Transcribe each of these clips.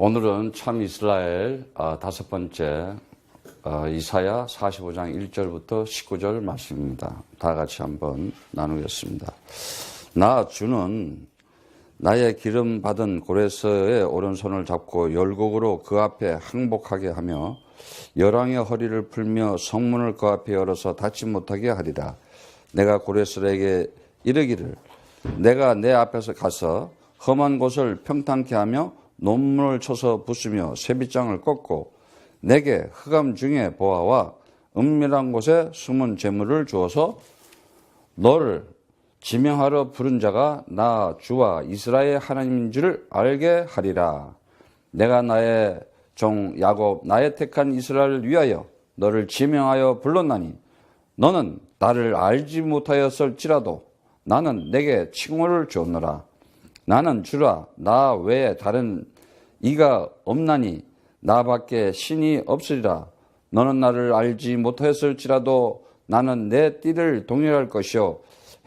오늘은 참 이스라엘 다섯 번째 이사야 45장 1절부터 19절 말씀입니다. 다 같이 한번 나누겠습니다. 나 주는 나의 기름 받은 고레스의 오른손을 잡고 열곡으로 그 앞에 항복하게 하며 열왕의 허리를 풀며 성문을 그 앞에 열어서 닫지 못하게 하리라. 내가 고레스에게 이르기를 내가 내 앞에서 가서 험한 곳을 평탄케 하며 논문을 쳐서 부수며 쇠빗장을 꺾고 내게 흑암 중에 보아와 은밀한 곳에 숨은 재물을 주어서 너를 지명하러 부른 자가 나 주와 이스라엘 하나님인 줄 알게 하리라. 내가 나의 종 야곱 나의 택한 이스라엘을 위하여 너를 지명하여 불렀나니 너는 나를 알지 못하였을지라도 나는 내게 칭호를 주었노라. 나는 주라. 나 외에 다른 이가 없나니 나밖에 신이 없으리라. 너는 나를 알지 못하였을지라도 나는 내 띠를 동일할 것이요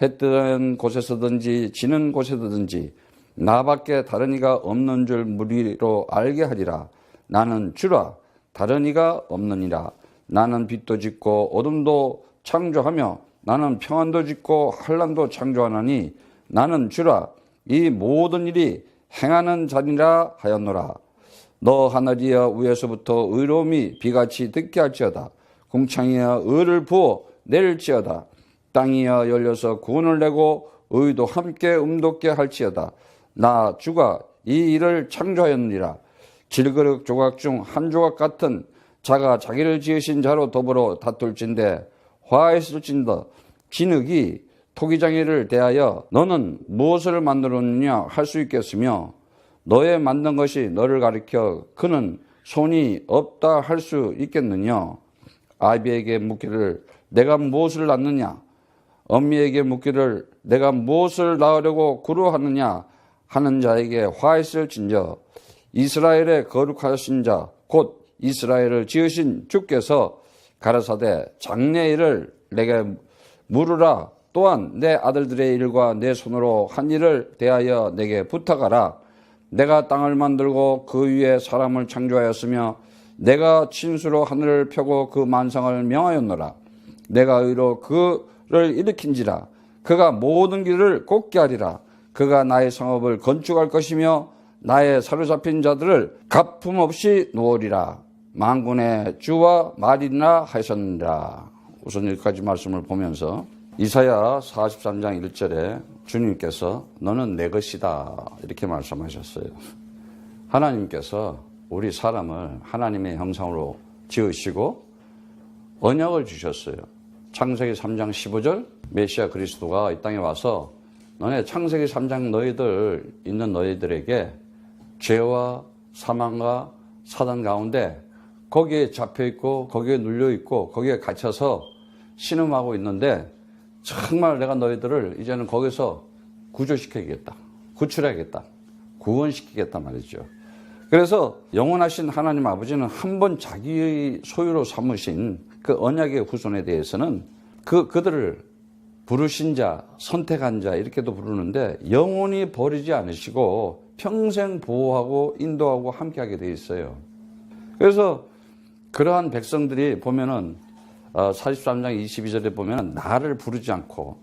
해 뜨는 곳에서든지 지는 곳에서든지 나밖에 다른 이가 없는 줄 무리로 알게 하리라. 나는 주라. 다른 이가 없느니라. 나는 빛도 짓고 어둠도 창조하며 나는 평안도 짓고 환난도 창조하나니 나는 주라. 이 모든 일이 행하는 자니라 하였노라. 너 하늘이여 위에서부터 의로움이 비같이 듣게 할지어다. 궁창이여 의를 부어 내릴지어다. 땅이여 열려서 구원을 내고 의도 함께 음돋게 할지어다. 나 주가 이 일을 창조하였느니라. 질그릇 조각 중 한 조각 같은 자가 자기를 지으신 자로 더불어 다툴진대 화했을진더 진흙이 토기장이를 대하여 너는 무엇을 만들었느냐 할 수 있겠으며 너의 만든 것이 너를 가리켜 그는 손이 없다 할 수 있겠느냐. 아비에게 묻기를 내가 무엇을 낳느냐 엄미에게 묻기를 내가 무엇을 낳으려고 구루하느냐 하는 자에게 화했을진저 이스라엘의 거룩하신 자 곧 이스라엘을 지으신 주께서 가라사대 장래 일을 내게 물으라. 또한 내 아들들의 일과 내 손으로 한 일을 대하여 내게 부탁하라. 내가 땅을 만들고 그 위에 사람을 창조하였으며 내가 친수로 하늘을 펴고 그 만상을 명하였노라. 내가 의로 그를 일으킨지라. 그가 모든 길을 곱게 하리라. 그가 나의 성읍을 건축할 것이며 나의 사로잡힌 자들을 가품 없이 놓으리라. 만군의 주와 말이나 하셨느니라. 우선 여기까지 말씀을 보면서 이사야 43장 1절에 주님께서 너는 내 것이다 이렇게 말씀하셨어요. 하나님께서 우리 사람을 하나님의 형상으로 지으시고 언약을 주셨어요. 창세기 3장 15절 메시아 그리스도가 이 땅에 와서 너네 창세기 3장 너희들 있는 너희들에게 죄와 사망과 사단 가운데 거기에 잡혀있고 거기에 눌려있고 거기에 갇혀서 신음하고 있는데 정말 내가 너희들을 이제는 거기서 구조시켜야겠다. 구출해야겠다. 구원시키겠다 말이죠. 그래서 영원하신 하나님 아버지는 한 번 자기의 소유로 삼으신 그 언약의 후손에 대해서는 그들을 부르신 자, 선택한 자 이렇게도 부르는데 영원히 버리지 않으시고 평생 보호하고 인도하고 함께하게 돼 있어요. 그래서 그러한 백성들이 보면은 43장 22절에 보면 나를 부르지 않고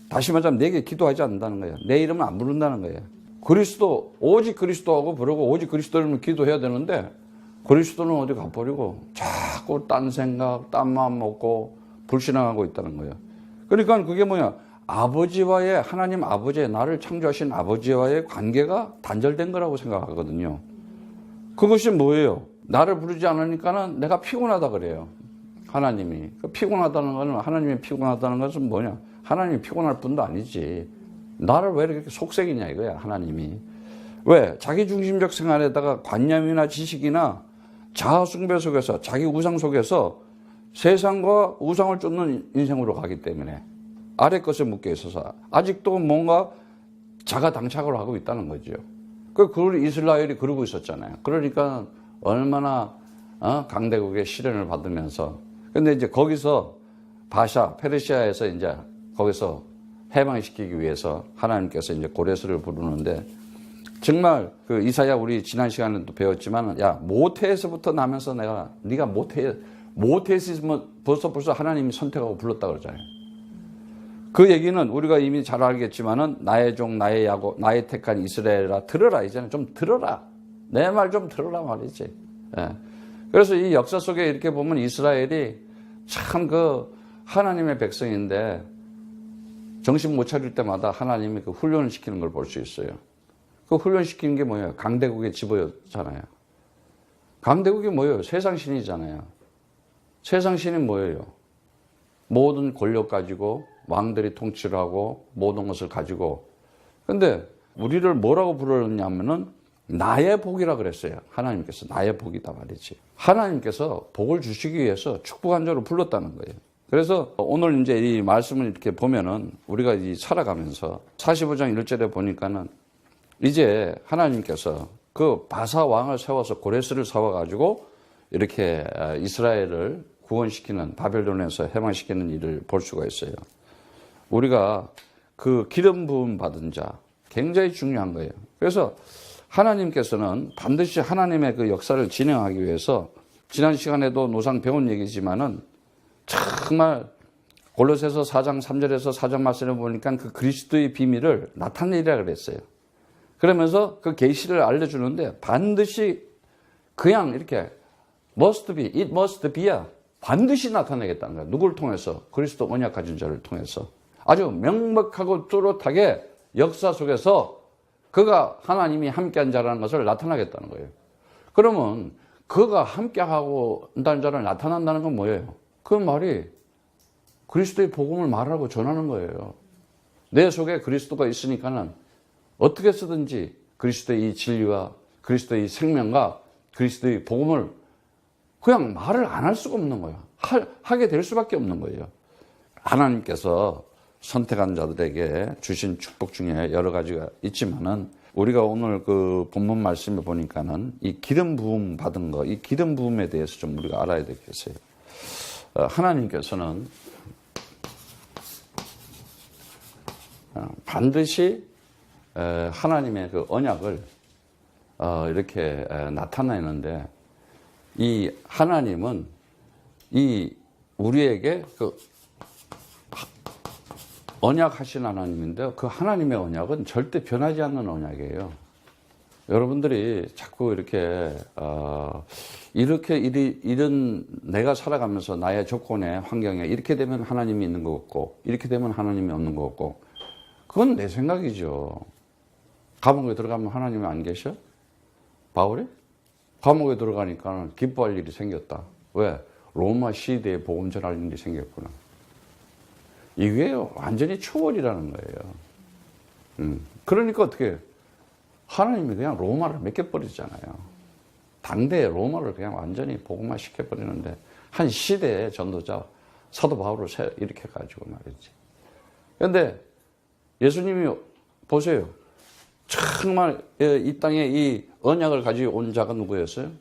다시 말하자면 내게 기도하지 않는다는 거예요. 내 이름은 안 부른다는 거예요. 그리스도 오직 그리스도하고 부르고 오직 그리스도를 기도해야 되는데 그리스도는 어디 가버리고 자꾸 딴 생각 딴 마음 먹고 불신앙하고 있다는 거예요. 그러니까 그게 뭐냐 아버지와의 하나님 아버지의 나를 창조하신 아버지와의 관계가 단절된 거라고 생각하거든요. 그것이 뭐예요? 나를 부르지 않으니까는 내가 피곤하다 그래요. 하나님이. 피곤하다는 것은 하나님이 피곤하다는 것은 뭐냐? 하나님이 피곤할 뿐도 아니지. 나를 왜 이렇게 속색이냐 이거야 하나님이. 왜? 자기중심적 생활에다가 관념이나 지식이나 자아숭배 속에서 자기 우상 속에서 세상과 우상을 쫓는 인생으로 가기 때문에 아래 것에 묶여 있어서 아직도 뭔가 자가 당착을 하고 있다는 거죠. 그걸 이스라엘이 그러고 있었잖아요. 그러니까 얼마나 강대국의 시련을 받으면서 근데 이제 거기서 페르시아에서 이제 거기서 해방시키기 위해서 하나님께서 이제 고레스를 부르는데 정말 그 이사야 우리 지난 시간에도 배웠지만 야 모태에서부터 나면서 네가 모태에서 있으면 벌써 하나님이 선택하고 불렀다 그러잖아요. 그 얘기는 우리가 이미 잘 알겠지만은 나의 종 나의 야곱 나의 택한 이스라엘아 들어라 이제는 좀 들어라 내 말 좀 들어라 말이지. 예. 그래서 이 역사 속에 이렇게 보면 이스라엘이 참 그 하나님의 백성인데 정신 못 차릴 때마다 하나님이 그 훈련을 시키는 걸 볼 수 있어요. 그 훈련시키는 게 뭐예요? 강대국의 집어였잖아요. 강대국이 뭐예요? 세상신이잖아요. 세상신이 뭐예요? 모든 권력 가지고 왕들이 통치를 하고 모든 것을 가지고. 근데 우리를 뭐라고 부르냐면은 나의 복이라 그랬어요. 하나님께서 나의 복이다 말이지. 하나님께서 복을 주시기 위해서 축복한 자로 불렀다는 거예요. 그래서 오늘 이제 이 말씀을 이렇게 보면은 우리가 이 살아가면서 45장 1절에 보니까는 이제 하나님께서 그 바사 왕을 세워서 고레스를 세워가지고 이렇게 이스라엘을 구원시키는 바벨론에서 해방시키는 일을 볼 수가 있어요. 우리가 그 기름 부음 받은 자 굉장히 중요한 거예요. 그래서 하나님께서는 반드시 하나님의 그 역사를 진행하기 위해서 지난 시간에도 노상 배운 얘기지만은 정말 골로새서 4장 3절에서 4장 말씀을 보니까 그 그리스도의 비밀을 나타내리라 그랬어요. 그러면서 그 계시를 알려주는데 반드시 그냥 이렇게 must be, it must be야 반드시 나타내겠다는 거예요. 누구를 통해서? 그리스도 언약 가진 자를 통해서. 아주 명백하고 뚜렷하게 역사 속에서 그가 하나님이 함께한 자라는 것을 나타나겠다는 거예요. 그러면 그가 함께하고 있다는 자를 나타난다는 건 뭐예요? 그 말이 그리스도의 복음을 말하고 전하는 거예요. 내 속에 그리스도가 있으니까는 어떻게 쓰든지 그리스도의 이 진리와 그리스도의 생명과 그리스도의 복음을 그냥 말을 안 할 수가 없는 거예요. 하게 될 수밖에 없는 거예요. 하나님께서 선택한 자들에게 주신 축복 중에 여러 가지가 있지만은 우리가 오늘 그 본문 말씀에 보니까는 이 기름 부음 받은 거, 이 기름 부음에 대해서 좀 우리가 알아야 되겠어요. 하나님께서는 반드시 하나님의 그 언약을 이렇게 나타내는데 이 하나님은 이 우리에게 그 언약하신 하나님인데요. 그 하나님의 언약은 절대 변하지 않는 언약이에요. 여러분들이 자꾸 이렇게 이런 내가 살아가면서 나의 조건에 환경에 이렇게 되면 하나님이 있는 것 같고 이렇게 되면 하나님이 없는 것 같고 그건 내 생각이죠. 감옥에 들어가면 하나님이 안 계셔? 바울이? 감옥에 들어가니까 기뻐할 일이 생겼다. 왜? 로마 시대에 복음 전할 일이 생겼구나. 이게 완전히 초월이라는 거예요. 그러니까 어떻게 하나님이 그냥 로마를 맡겨버리잖아요. 당대에 로마를 그냥 완전히 복음화 시켜버리는데 한 시대의 전도자 사도 바울을 일으켜가지고 말이지. 그런데 예수님이 보세요. 정말 이 땅에 이 언약을 가지고 온 자가 누구였어요?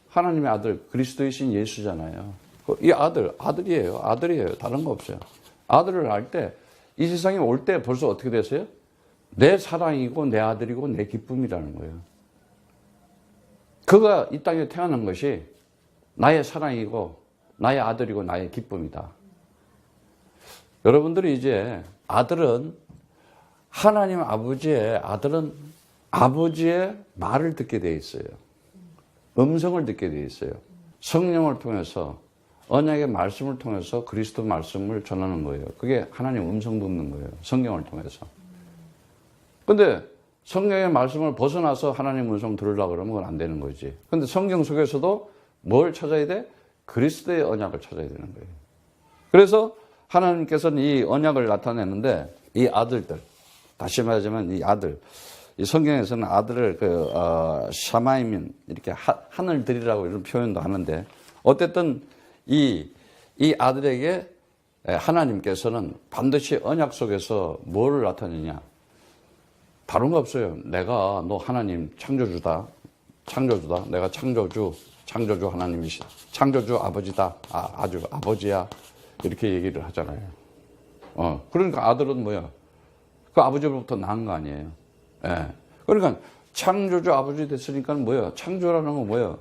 하나님의 아들 그리스도이신 예수잖아요. 이 아들이에요. 다른 거 없어요. 아들을 낳을 때 이 세상에 올 때 벌써 어떻게 됐어요? 내 사랑이고 내 아들이고 내 기쁨이라는 거예요. 그가 이 땅에 태어난 것이 나의 사랑이고 나의 아들이고 나의 기쁨이다. 여러분들이 이제 아들은 하나님 아버지의 아들은 아버지의 말을 듣게 돼 있어요. 음성을 듣게 돼 있어요. 성령을 통해서 언약의 말씀을 통해서 그리스도 말씀을 전하는 거예요. 그게 하나님 음성 듣는 거예요. 성경을 통해서. 근데 성경의 말씀을 벗어나서 하나님 음성 들으려고 그러면 그건 안 되는 거지. 근데 성경 속에서도 뭘 찾아야 돼? 그리스도의 언약을 찾아야 되는 거예요. 그래서 하나님께서는 이 언약을 나타내는데 이 아들들, 다시 말하자면 이 아들, 이 성경에서는 아들을 샤마이민 이렇게 하늘들이라고 이런 표현도 하는데 어쨌든 이 아들에게 하나님께서는 반드시 언약 속에서 뭘 나타내냐? 다른 거 없어요. 내가 너 하나님 창조주다. 내가 창조주 하나님이시다. 창조주 아버지다. 아주 아버지야. 이렇게 얘기를 하잖아요. 그러니까 아들은 뭐야? 그 아버지로부터 낳은 거 아니에요. 예. 그러니까 창조주 아버지 됐으니까 뭐예요? 창조라는 건 뭐예요?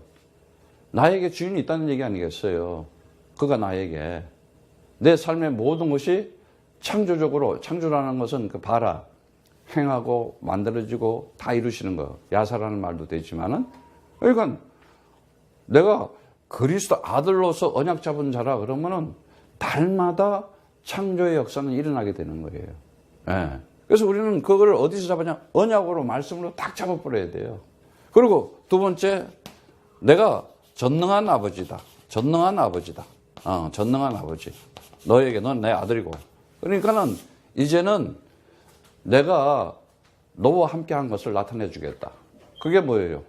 나에게 주인이 있다는 얘기 아니겠어요? 그가 나에게. 내 삶의 모든 것이 창조적으로, 창조라는 것은 그 봐라. 행하고 만들어지고 다 이루시는 거. 야사라는 말도 되지만은, 그러니까 내가 그리스도 아들로서 언약 잡은 자라 그러면은 달마다 창조의 역사는 일어나게 되는 거예요. 예. 그래서 우리는 그걸 어디서 잡았냐? 언약으로, 말씀으로 딱 잡아버려야 돼요. 그리고 두 번째, 내가 전능한 아버지다. 전능한 아버지다. 전능한 아버지. 너에게, 넌 내 아들이고. 그러니까는 이제는 내가 너와 함께 한 것을 나타내 주겠다. 그게 뭐예요?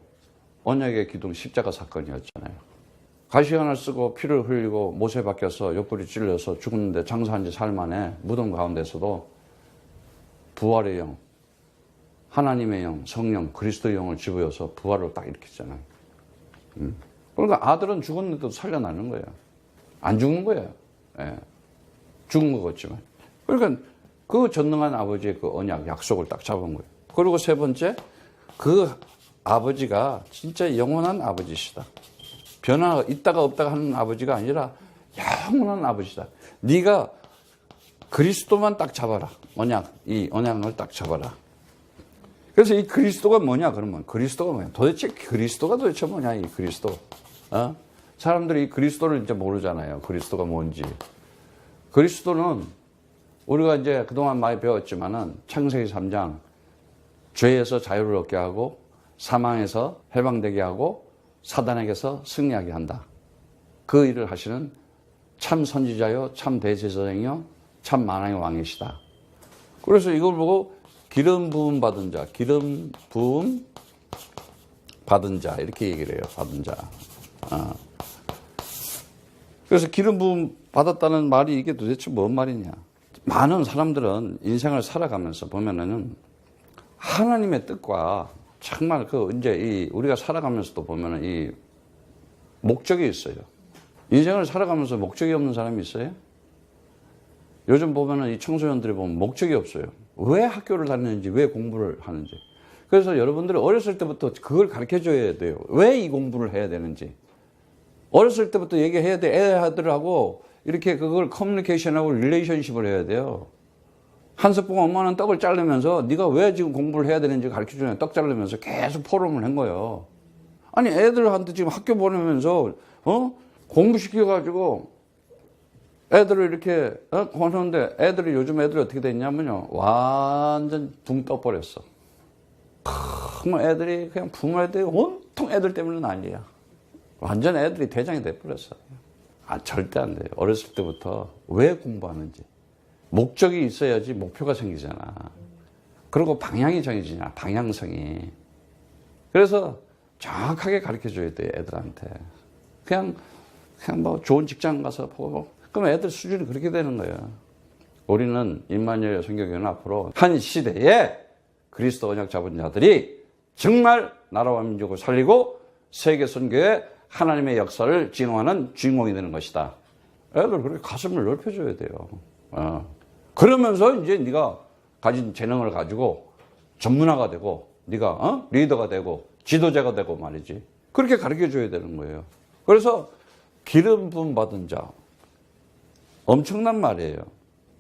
언약의 기둥 십자가 사건이었잖아요. 가시 하나를 쓰고 피를 흘리고 못에 박혀서 옆구리 찔려서 죽었는데 장사한 지 사흘 만에 무덤 가운데서도 부활의 영, 하나님의 영, 성령, 그리스도의 영을 집어여서 부활을 딱 일으켰잖아요. 그러니까 아들은 죽었는데도 살려나는 거예요. 안 죽는 거예요. 예. 죽은 것 같지만. 그러니까 그 전능한 아버지의 그 언약, 약속을 딱 잡은 거예요. 그리고 세 번째, 그 아버지가 진짜 영원한 아버지시다. 변화가 있다가 없다가 하는 아버지가 아니라 영원한 아버지다. 네가 그리스도만 딱 잡아라. 언약, 이 언약을 딱 잡아라. 그래서 이 그리스도가 뭐냐 그러면 그리스도가 뭐냐? 도대체 그리스도가 도대체 뭐냐 이 그리스도? 사람들이 이 그리스도를 이제 모르잖아요. 그리스도가 뭔지. 그리스도는 우리가 이제 그동안 많이 배웠지만은 창세기 3장 죄에서 자유를 얻게 하고 사망에서 해방되게 하고 사단에게서 승리하게 한다. 그 일을 하시는 참 선지자요, 참 대제사장이요, 참 만왕의 왕이시다. 그래서 이걸 보고 기름 부음 받은 자, 기름 부음 받은 자 이렇게 얘기를 해요. 받은 자. 그래서 기름 부음 받았다는 말이 이게 도대체 뭔 말이냐? 많은 사람들은 인생을 살아가면서 보면은 하나님의 뜻과 정말 이제 우리가 살아가면서도 보면은 이 목적이 있어요. 인생을 살아가면서 목적이 없는 사람이 있어요? 요즘 보면은 이 청소년들이 보면 목적이 없어요. 왜 학교를 다니는지, 왜 공부를 하는지. 그래서 여러분들이 어렸을 때부터 그걸 가르쳐 줘야 돼요. 왜 이 공부를 해야 되는지. 어렸을 때부터 얘기해야 돼. 애들하고 이렇게 그걸 커뮤니케이션하고 릴레이션십을 해야 돼요. 한석봉 엄마는 떡을 자르면서 네가 왜 지금 공부를 해야 되는지 가르쳐 주냐. 떡 자르면서 계속 포럼을 한 거예요. 아니 애들한테 지금 학교 보내면서 공부시켜가지고 애들을 이렇게 보는데 애들이 요즘 애들이 어떻게 됐냐면요. 완전 붕 떠버렸어. 뭐 애들이 그냥 부모애들이 온통 애들 때문에 난리야. 완전 애들이 대장이 돼버렸어. 절대 안 돼요. 어렸을 때부터 왜 공부하는지. 목적이 있어야지 목표가 생기잖아. 그리고 방향이 정해지냐. 방향성이. 그래서 정확하게 가르쳐줘야 돼요. 애들한테. 그냥 뭐 좋은 직장 가서 보고 그럼 애들 수준이 그렇게 되는 거예요. 우리는 임마누엘 선교교회는 앞으로 한 시대에 그리스도 언약 잡은 자들이 정말 나라와 민족을 살리고 세계 선교에 하나님의 역사를 진흥하는 주인공이 되는 것이다. 애들 그렇게 가슴을 넓혀줘야 돼요. 그러면서 이제 네가 가진 재능을 가지고 전문화가 되고 네가 리더가 되고 지도자가 되고 말이지. 그렇게 가르쳐줘야 되는 거예요. 그래서 기름 부음 받은 자 엄청난 말이에요.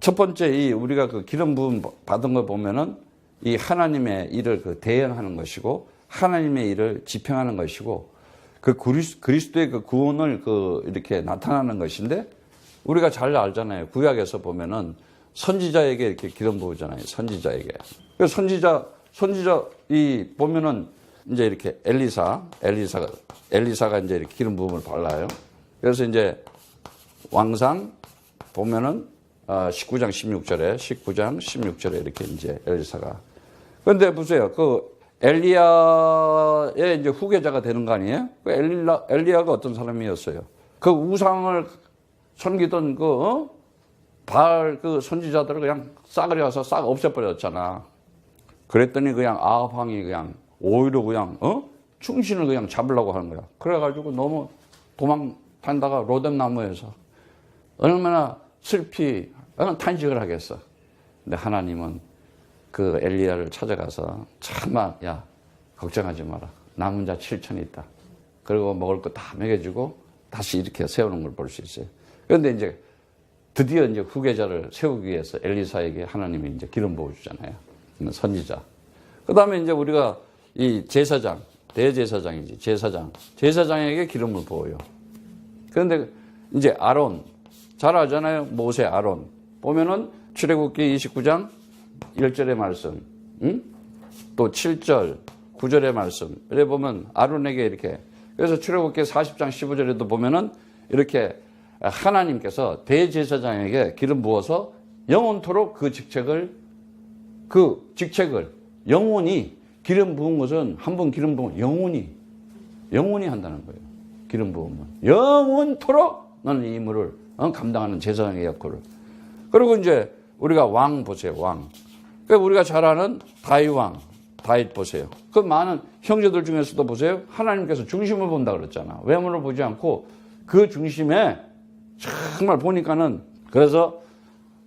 첫 번째 우리가 그 기름 부음 받은 거 보면은 이 하나님의 일을 대행하는 것이고 하나님의 일을 집행하는 것이고 그 그리스도의 그 구원을 이렇게 나타나는 것인데 우리가 잘 알잖아요. 구약에서 보면은 선지자에게 이렇게 기름 부으잖아요. 선지자에게. 그래서 선지자 보면은 이제 이렇게 엘리사가 이제 이렇게 기름 부음을 발라요. 그래서 이제 왕상 보면은 19장 16절에 이렇게 이제 엘리사가. 그런데 보세요. 엘리야의 이제 후계자가 되는 거 아니에요? 엘리야가 어떤 사람이었어요? 그 우상을 섬기던 바알 선지자들을 그냥 싸그리 와서 싹 없애버렸잖아. 그랬더니 그냥 아합 왕이 그냥 오히려 그냥 충신을 그냥 잡으려고 하는 거야. 그래가지고 너무 도망다니다가 로뎀 나무에서 얼마나 슬피 탄식을 하겠어. 근데 하나님은 그 엘리야를 찾아가서 참아 야 걱정하지 마라. 남은 자 7천이 있다. 그리고 먹을 거 다 먹여주고 다시 이렇게 세우는 걸 볼 수 있어요. 그런데 이제 드디어 이제 후계자를 세우기 위해서 엘리사에게 하나님이 이제 기름 부어주잖아요. 선지자. 그 다음에 이제 우리가 이 제사장, 대제사장이지, 제사장에게 기름을 부어요. 그런데 이제 아론, 잘 알잖아요. 모세 아론. 보면은 출애굽기 29장 1절의 말씀, 또 7절, 9절의 말씀. 이래 보면 아론에게 이렇게. 그래서 출애굽기 40장 15절에도 보면은 이렇게 하나님께서 대제사장에게 기름 부어서 영원토록 그 직책을 영원히 기름 부은 것은 한 번 기름 부으면 영원히 한다는 거예요. 기름 부으면 영원토록 너는 이 임무를 감당하는 제사장의 역할을. 그리고 이제 우리가 왕 보세요. 왕. 그러니까 우리가 잘 아는 다윗 보세요. 그 많은 형제들 중에서도 보세요. 하나님께서 중심을 본다 그랬잖아. 외모를 보지 않고 그 중심에 정말 보니까는. 그래서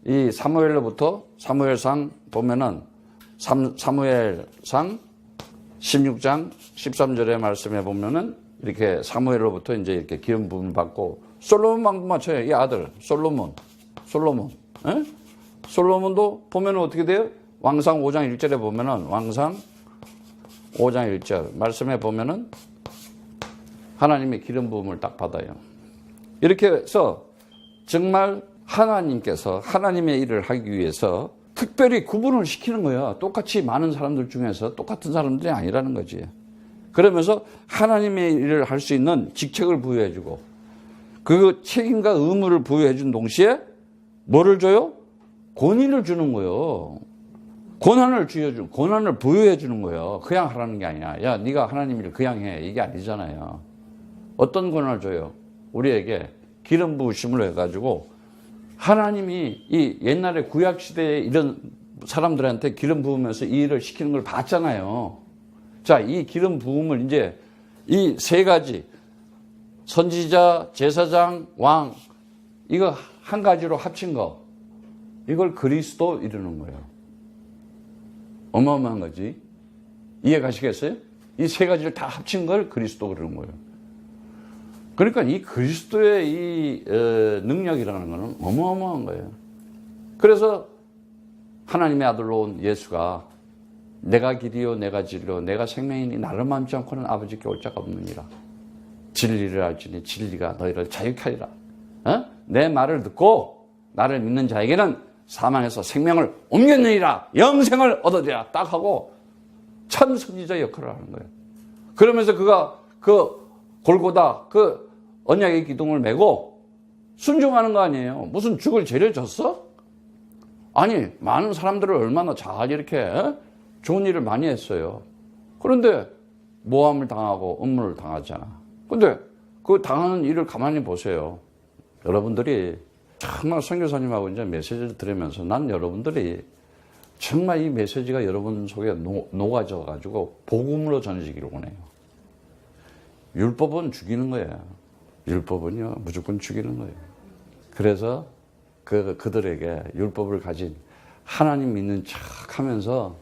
이 사무엘로부터 사무엘상 보면은 사무엘상 16장 13절의 말씀에 보면은 이렇게 사무엘로부터 이제 이렇게 기름 부음 받고 솔로몬 왕도 마쳐요. 이 아들 솔로몬. 에? 솔로몬도 보면은 어떻게 돼요? 왕상 5장 1절에 보면은 왕상 5장 1절 말씀에 보면은 하나님의 기름 부음을 딱 받아요. 이렇게 해서 정말 하나님께서 하나님의 일을 하기 위해서 특별히 구분을 시키는 거야. 똑같이 많은 사람들 중에서 똑같은 사람들이 아니라는 거지. 그러면서 하나님의 일을 할 수 있는 직책을 부여해주고 그 책임과 의무를 부여해준 동시에 뭐를 줘요? 권위를 주는 거예요. 권한을 부여해 주는 거예요. 그냥 하라는 게 아니야. 야, 네가 하나님 일을 그냥 해. 이게 아니잖아요. 어떤 권한을 줘요? 우리에게 기름 부으심을 해가지고 하나님이 이 옛날에 구약 시대에 이런 사람들한테 기름 부으면서 이 일을 시키는 걸 봤잖아요. 자, 이 기름 부음을 이제 이 세 가지 선지자, 제사장, 왕 이거 한 가지로 합친 거 이걸 그리스도 이루는 거예요. 어마어마한 거지. 이해 가시겠어요? 이 세 가지를 다 합친 걸 그리스도 그러는 거예요. 그러니까 이 그리스도의 이 능력이라는 것은 어마어마한 거예요. 그래서 하나님의 아들로 온 예수가 내가 길이요 내가 진리요 내가 생명이니 나를 맘지 않고는 아버지께 올 자가 없느니라. 진리를 알지니 진리가 너희를 자유케 하리라. 내 말을 듣고 나를 믿는 자에게는 사망에서 생명을 옮겼느니라. 영생을 얻으리라. 딱 하고 참 선지자 역할을 하는 거예요. 그러면서 그가 그 골고다 그 언약의 기둥을 메고 순종하는 거 아니에요. 무슨 죽을 죄를 졌어? 아니 많은 사람들을 얼마나 잘 이렇게 좋은 일을 많이 했어요. 그런데 모함을 당하고 음모를 당하잖아. 근데 그 당하는 일을 가만히 보세요. 여러분들이 정말 선교사님하고 이제 메시지를 들으면서 난 여러분들이 정말 이 메시지가 여러분 속에 녹아져 가지고 복음으로 전해지기를 원해요. 율법은 죽이는 거예요. 율법은요 무조건 죽이는 거예요. 그래서 그들에게 율법을 가진 하나님 믿는 척 하면서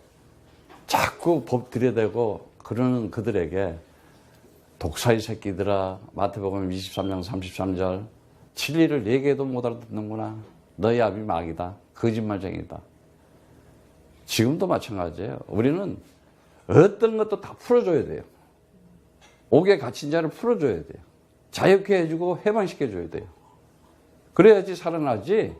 자꾸 법 들여대고 그러는 그들에게 독사의 새끼들아, 마태복음 23장 33절 진리를 얘기해도 못 알아듣는구나. 너희 아비 마귀다. 거짓말쟁이다. 지금도 마찬가지예요. 우리는 어떤 것도 다 풀어줘야 돼요. 옥에 갇힌 자를 풀어줘야 돼요. 자유케 해주고 해방시켜줘야 돼요. 그래야지 살아나지.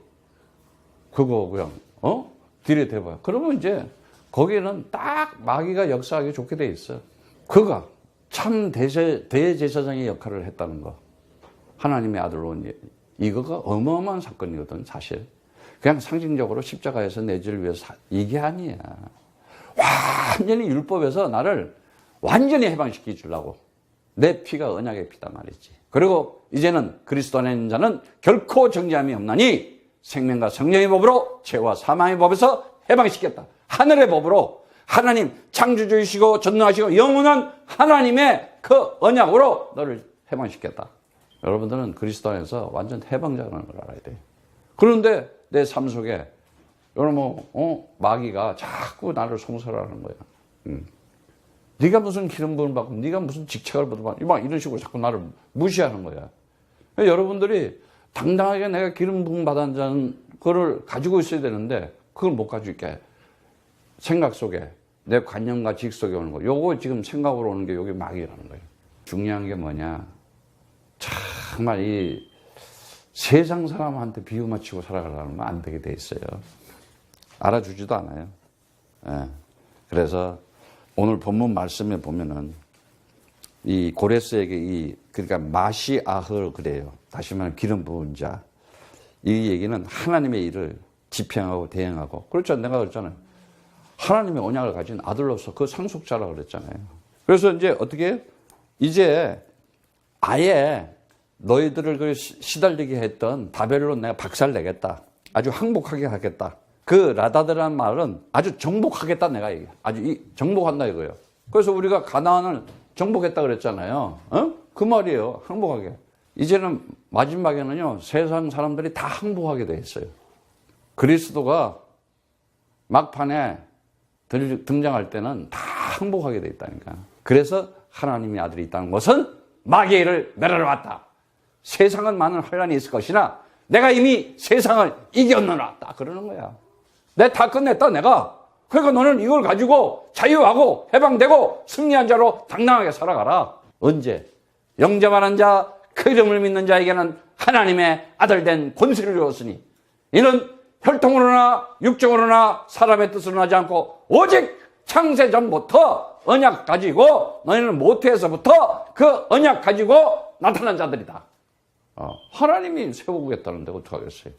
그거 그냥 들이대봐요. 그러면 이제 거기에는 딱 마귀가 역사하기 좋게 돼 있어요. 그가 참 대제사장의 역할을 했다는 거. 하나님의 아들로 온 이거가 어마어마한 사건이거든 사실. 그냥 상징적으로 십자가에서 내 죄를 위해서 이게 아니야. 완전히 율법에서 나를 완전히 해방시켜 주려고. 내 피가 언약의 피다 말이지. 그리고 이제는 그리스도 안에 있는 자는 결코 정죄함이 없나니 생명과 성령의 법으로 죄와 사망의 법에서 해방시켰다. 하늘의 법으로 하나님 창조주이시고 전능하시고 영원한 하나님의 그 언약으로 너를 해방시켰다. 여러분들은 그리스도 안에서 완전 해방자라는 걸 알아야 돼요. 그런데 내 삶 속에 여러분 마귀가 자꾸 나를 송설하는 거야. 네가 무슨 기름 부음을 받고 네가 무슨 직책을 받고 막 이런 식으로 자꾸 나를 무시하는 거야. 여러분들이 당당하게 내가 기름 부음 받았다는 거를 가지고 있어야 되는데 그걸 못 가지고 있게 생각 속에 내 관념과 직 속에 오는 거. 요거 지금 생각으로 오는 게 요게 마귀라는 거예요. 중요한 게 뭐냐. 정말 이 세상 사람한테 비유 맞추고 살아가려면 안 되게 돼 있어요. 알아주지도 않아요. 예. 그래서 오늘 본문 말씀에 보면은 이 고레스에게 그러니까 마시아흐를 그래요. 다시 말하면 기름 부은 자. 이 얘기는 하나님의 일을 집행하고 대행하고. 그렇죠. 내가 그랬잖아요. 하나님의 언약을 가진 아들로서 그 상속자라고 그랬잖아요. 그래서 이제 어떻게 이제 아예 너희들을 그 시달리게 했던 바벨론 내가 박살내겠다. 아주 항복하게 하겠다. 그 라다드라는 말은 아주 정복하겠다 내가 얘기해. 아주 정복한다 이거예요. 그래서 우리가 가나안을 정복했다 그랬잖아요. 그 말이에요. 항복하게. 이제는 마지막에는요. 세상 사람들이 다 항복하게 돼 있어요. 그리스도가 막판에 등장할 때는 다 항복하게 돼 있다니까. 그래서 하나님의 아들이 있다는 것은 마귀의 일을 멸하러왔다. 세상은 많은 환란이 있을 것이나 내가 이미 세상을 이겼노라. 딱 그러는 거야. 내가 다 끝냈다 내가. 그러니까 너는 이걸 가지고 자유하고 해방되고 승리한 자로 당당하게 살아가라. 언제? 영접하는 자, 그 이름을 믿는 자에게는 하나님의 아들 된 권세를 주었으니 이는 혈통으로나 육정으로나 사람의 뜻으로 하지 않고 오직 창세 전부터 언약 가지고 너희는 모태에서부터 그 언약 가지고 나타난 자들이다. 하나님이 세우겠다는데 어떡하겠어요?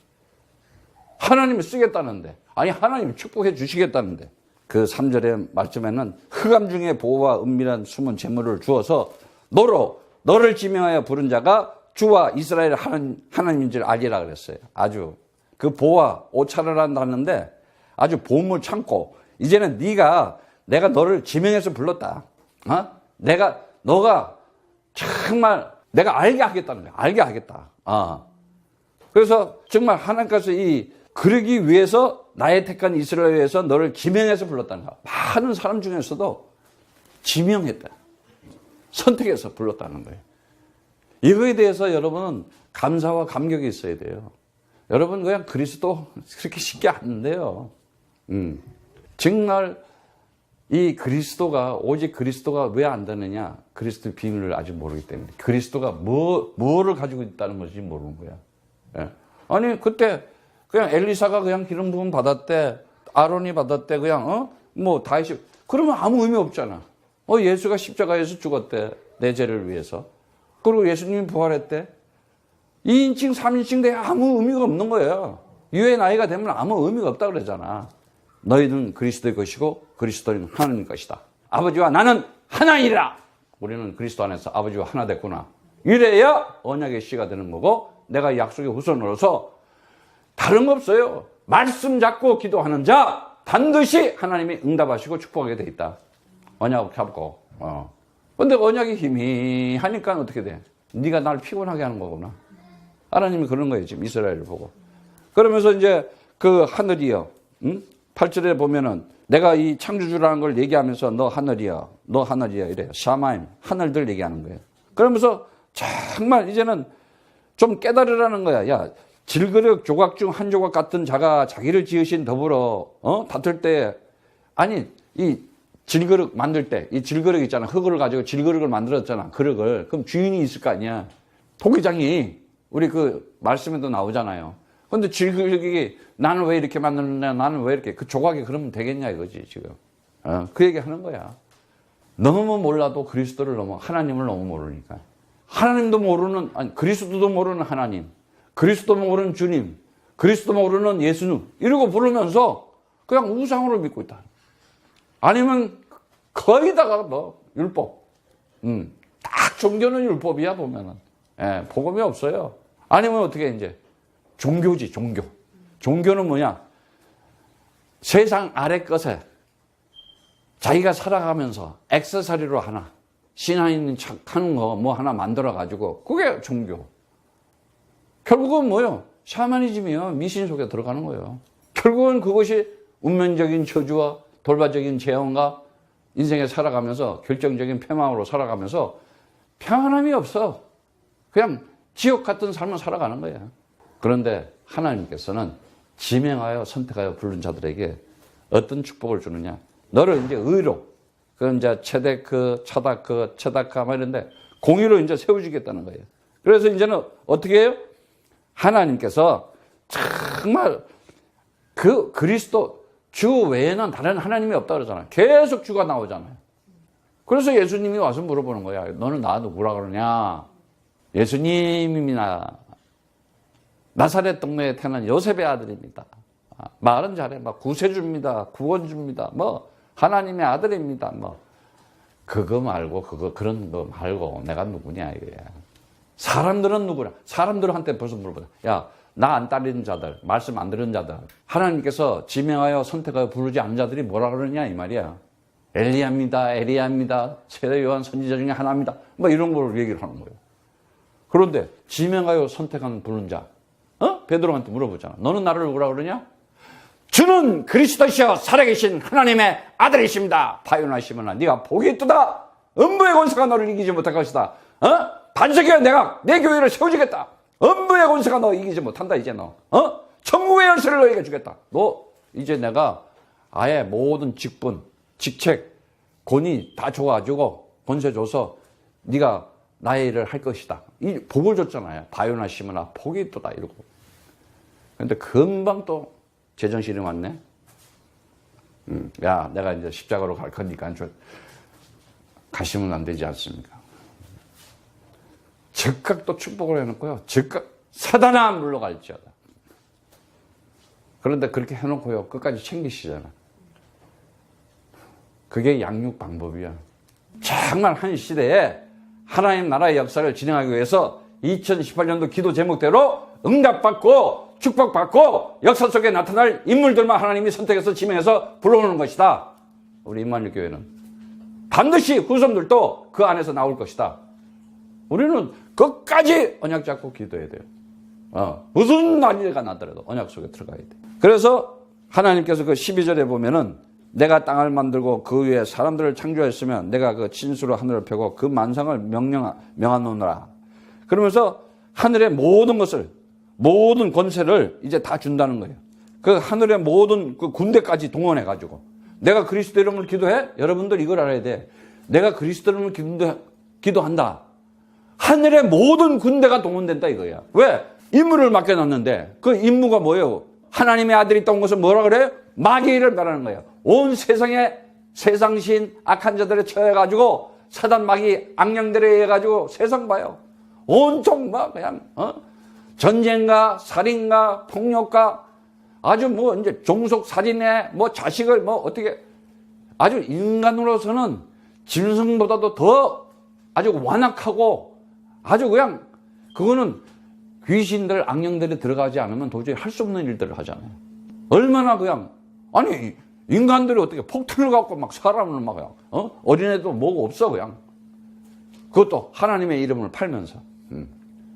하나님이 쓰겠다는데 아니 하나님이 축복해 주시겠다는데 그 3절의 말씀에는 흑암 중에 보호와 은밀한 숨은 재물을 주어서 너를 지명하여 부른 자가 주와 이스라엘 하나님인 줄 알리라 그랬어요. 아주 그 보호와 오차를 한다는데 아주 보물 창고. 이제는 내가 너를 지명해서 불렀다. 너가 정말 내가 알게 하겠다는 거야. 알게 하겠다. 그래서 정말 하나님께서 그러기 위해서 나의 택한 이스라엘에 위해서 너를 지명해서 불렀다는 거야. 많은 사람 중에서도 지명했다. 선택해서 불렀다는 거예요. 이거에 대해서 여러분은 감사와 감격이 있어야 돼요. 여러분 그냥 그리스도 그렇게 쉽게 안 돼요. 정말 이 그리스도가 오직 그리스도가 왜 안 되느냐? 그리스도의 비밀을 아직 모르기 때문에 그리스도가 뭐를 가지고 있다는 것인지 모르는 거야. 예. 아니 그때 그냥 엘리사가 그냥 기름 부음 받았대, 아론이 받았대, 그냥 다윗이 그러면 아무 의미 없잖아. 예수가 십자가에서 죽었대 내 죄를 위해서. 그리고 예수님이 부활했대. 2인칭, 3인칭 돼 아무 의미가 없는 거예요. 유의 나이가 되면 아무 의미가 없다 그러잖아. 너희는 그리스도의 것이고 그리스도는 하나님의 것이다. 아버지와 나는 하나이라. 우리는 그리스도 안에서 아버지와 하나 됐구나. 이래야 언약의 씨가 되는 거고 내가 약속의 후손으로서 다른 거 없어요. 말씀 잡고 기도하는 자 반드시 하나님이 응답하시고 축복하게 돼 있다. 언약을 잡고. 근데 언약이 희미하니까 어떻게 돼? 네가 날 피곤하게 하는 거구나. 하나님이 그런 거예요. 지금 이스라엘을 보고. 그러면서 이제 그 하늘이요. 8절에 보면은 내가 이 창조주라는 걸 얘기하면서 너 하늘이야 이래요. 샤마임 하늘들 얘기하는 거예요. 그러면서 정말 이제는 좀 깨달으라는 거야. 야 질그릇 조각 중 한 조각 같은 자가 자기를 지으신 더불어 다툴 때 아니 이 질그릇 만들 때 이 질그릇 있잖아. 흙을 가지고 질그릇을 만들었잖아. 그릇을. 그럼 주인이 있을 거 아니야. 토기장이 우리 그 말씀에도 나오잖아요. 근데 질그릇이 나는 왜 이렇게 만들었냐, 나는 왜 이렇게 그 조각이 그러면 되겠냐 이거지 지금. 그 얘기 하는 거야. 너무 몰라도 그리스도를 하나님을 너무 모르니까. 하나님도 모르는 그리스도도 모르는 하나님, 그리스도 모르는 주님, 그리스도 모르는 예수님 이러고 부르면서 그냥 우상으로 믿고 있다. 아니면 거의다가 율법. 딱 종교는 율법이야 보면은. 복음이 없어요. 아니면 어떻게 이제 종교지 종교. 종교는 뭐냐? 세상 아래 것에 자기가 살아가면서 액세서리로 하나 신앙 있는 척 하는 거 뭐 하나 만들어 가지고 그게 종교. 결국은 뭐요? 샤머니즘이요. 미신 속에 들어가는 거예요. 결국은 그것이 운명적인 저주와 돌발적인 재앙과 인생에 살아가면서 결정적인 패망으로 살아가면서 평안함이 없어. 그냥 지옥 같은 삶을 살아가는 거야. 그런데 하나님께서는 지명하여 선택하여 부른 자들에게 어떤 축복을 주느냐. 너를 이제 의로, 그 이제 체데크, 차다크, 체다카 막 이런데 공의로 이제 세워주겠다는 거예요. 그래서 이제는 어떻게 해요? 하나님께서 정말 그 그리스도 주 외에는 다른 하나님이 없다 그러잖아요. 계속 주가 나오잖아요. 그래서 예수님이 와서 물어보는 거야. 너는 나 누구라 그러냐? 예수님이나 나사렛 동네에 태어난 요셉의 아들입니다. 말은 잘해. 막 구세주입니다. 구원주입니다. 뭐 하나님의 아들입니다. 뭐 그거 말고 그런 거 말고 내가 누구냐 이거야. 사람들은 누구냐? 사람들한테 벌써 물어보자. 야, 나 안 따르는 자들, 말씀 안 들은 자들, 하나님께서 지명하여 선택하여 부르지 않은 자들이 뭐라 그러냐 이 말이야. 엘리야입니다. 세례 요한 선지자 중에 하나입니다. 뭐 이런 걸 얘기를 하는 거예요. 그런데 지명하여 선택한 부른 자, 베드로한테 물어보잖아. 너는 나를 누구라 그러냐? 주는 그리스도시여 살아계신 하나님의 아들이십니다. 바요나시므나 네가 복이 있도다. 음부의 권세가 너를 이기지 못할 것이다. 반석이여 내가 내 교회를 세워주겠다. 음부의 권세가 너 이기지 못한다 이제 너. 천국의 열쇠를 너에게 주겠다. 너 이제 내가 아예 모든 직분, 직책, 권위 다 줘가지고 권세 줘서 네가 나의 일을 할 것이다. 이 복을 줬잖아요. 바요나시므나 복이 있도다 이러고. 근데 금방 또 제정신이 왔네. 야, 내가 이제 십자가로 갈 거니까 가시면 안 되지 않습니까? 즉각 또 축복을 해놓고요. 즉각 사단아 물러갈지어다. 그런데 그렇게 해놓고요. 끝까지 챙기시잖아. 그게 양육 방법이야. 정말 한 시대에 하나님 나라의 역사를 진행하기 위해서 2018년도 기도 제목대로 응답받고 축복받고 역사 속에 나타날 인물들만 하나님이 선택해서 지명해서 불러오는 것이다. 우리 임마누엘 교회는 반드시 후손들도 그 안에서 나올 것이다. 우리는 끝까지 언약 잡고 기도해야 돼요. 무슨 난리가 나더라도 언약 속에 들어가야 돼. 그래서 하나님께서 그 12절에 보면은 내가 땅을 만들고 그 위에 사람들을 창조했으면 내가 그 진수로 하늘을 펴고 그 만상을 명하노라. 그러면서 하늘의 모든 것을, 모든 권세를 이제 다 준다는 거예요. 그 하늘의 모든 그 군대까지 동원해가지고. 내가 그리스도 이름을 기도해? 여러분들 이걸 알아야 돼. 내가 그리스도 이름을 기도한다. 하늘의 모든 군대가 동원된다 이거야. 왜? 임무를 맡겨놨는데 그 임무가 뭐예요? 하나님의 아들이 있다는 것은 뭐라 그래요? 마귀를 말하는 거예요. 온 세상에 세상신 악한 자들에 처해가지고 사단 마귀 악령들에 의해 가지고 세상 봐요. 온통 막 그냥 전쟁가, 살인가, 폭력가, 아주 뭐 이제 종속 살인에 뭐 자식을 뭐 어떻게 아주 인간으로서는 짐승보다도 더 아주 완악하고 아주 그냥 그거는 귀신들, 악령들이 들어가지 않으면 도저히 할 수 없는 일들을 하잖아요. 얼마나 그냥 아니 인간들이 어떻게 폭탄을 갖고 막 사람을 막 그냥 어린애도 뭐가 없어 그냥. 그것도 하나님의 이름을 팔면서.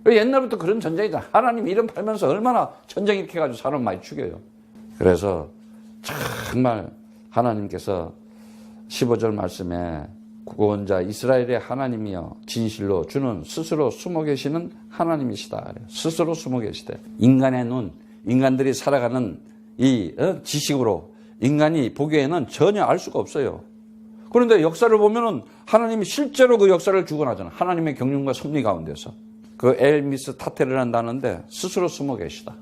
옛날부터 그런 전쟁이다. 하나님 이름 팔면서 얼마나 전쟁 이렇게 해가지고 사람 많이 죽여요. 그래서 정말 하나님께서 15절 말씀에 구원자 이스라엘의 하나님이여 진실로 주는 스스로 숨어 계시는 하나님이시다. 스스로 숨어 계시대. 인간의 눈, 인간들이 살아가는 이 지식으로 인간이 보기에는 전혀 알 수가 없어요. 그런데 역사를 보면은 하나님이 실제로 그 역사를 주관하잖아. 하나님의 경륜과 섭리 가운데서. 그 엘미스 타테르라는 단어인데 스스로 숨어 계시다.